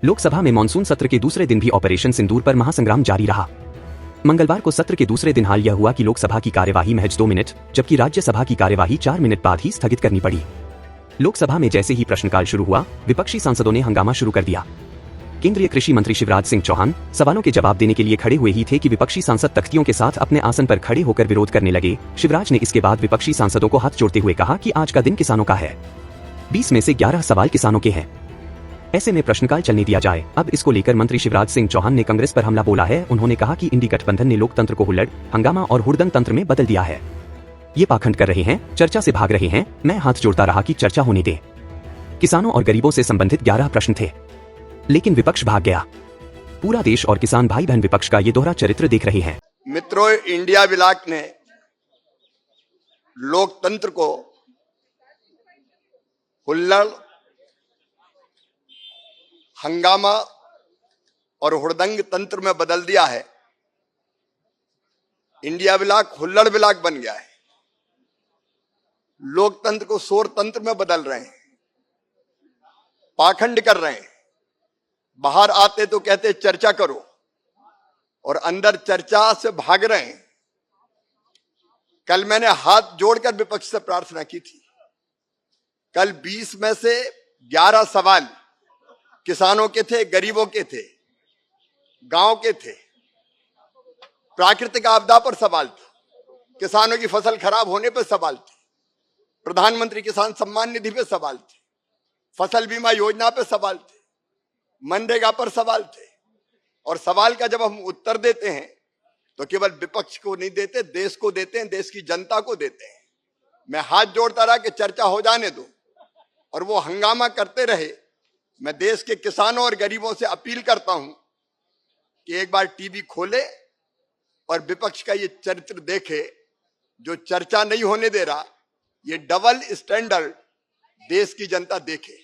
लोकसभा में मानसून सत्र के दूसरे दिन भी ऑपरेशन सिंदूर पर महासंग्राम जारी रहा। मंगलवार को सत्र के दूसरे दिन हाल यह हुआ कि लोकसभा की कार्यवाही महज 2 मिनट जबकि राज्यसभा की कार्यवाही 4 मिनट बाद ही स्थगित करनी पड़ी। लोकसभा में जैसे ही प्रश्नकाल शुरू हुआ, विपक्षी सांसदों ने हंगामा शुरू कर दिया। केंद्रीय कृषि मंत्री शिवराज सिंह चौहान सवालों के जवाब देने के लिए खड़े हुए ही थे कि विपक्षी सांसद तख्तियों के साथ अपने आसन पर खड़े होकर विरोध करने लगे। शिवराज ने इसके बाद विपक्षी सांसदों को हाथ जोड़ते हुए कहा कि आज का दिन किसानों का है। 20 में से 11 सवाल किसानों के हैं। ऐसे में प्रश्नकाल चलने दिया जाए। अब इसको लेकर मंत्री शिवराज सिंह चौहान ने कांग्रेस पर हमला बोला है। उन्होंने कहा कि इंडी गठबंधन ने लोकतंत्र को हुल्लड़, हंगामा और हुड़दंग तंत्र में बदल दिया है। ये पाखंड कर रहे हैं, चर्चा से भाग रहे हैं। मैं हाथ जोड़ता रहा कि चर्चा होने दे। किसानों और गरीबों से संबंधित 11 प्रश्न थे, लेकिन विपक्ष भाग गया। पूरा देश और किसान भाई बहन विपक्ष का ये दोहरा चरित्र देख रहे हैं। मित्रों, इंडिया ब्लॉक ने लोकतंत्र को हुल्लड़, हंगामा और हुड़दंग तंत्र में बदल दिया है। इंडिया ब्लॉक हुल्लड़ ब्लॉक बन गया है। लोकतंत्र को शोर तंत्र में बदल रहे हैं, पाखंड कर रहे हैं। बाहर आते तो कहते चर्चा करो और अंदर चर्चा से भाग रहे हैं। कल मैंने हाथ जोड़कर विपक्ष से प्रार्थना की थी। कल 20 में से 11 सवाल किसानों के थे, गरीबों के थे, गांव के थे। प्राकृतिक आपदा पर सवाल था, किसानों की फसल खराब होने पर सवाल थे, प्रधानमंत्री किसान सम्मान निधि पे सवाल थे, फसल बीमा योजना पे सवाल थे, मनरेगा पर सवाल थे। और सवाल का जब हम उत्तर देते हैं तो केवल विपक्ष को नहीं देते, देश को देते हैं, देश की जनता को देते हैं। मैं हाथ जोड़ता रहा कि चर्चा हो जाने दो और वो हंगामा करते रहे। मैं देश के किसानों और गरीबों से अपील करता हूं कि एक बार टीवी खोले और विपक्ष का ये चरित्र देखे, जो चर्चा नहीं होने दे रहा। ये डबल स्टैंडर्ड देश की जनता देखे।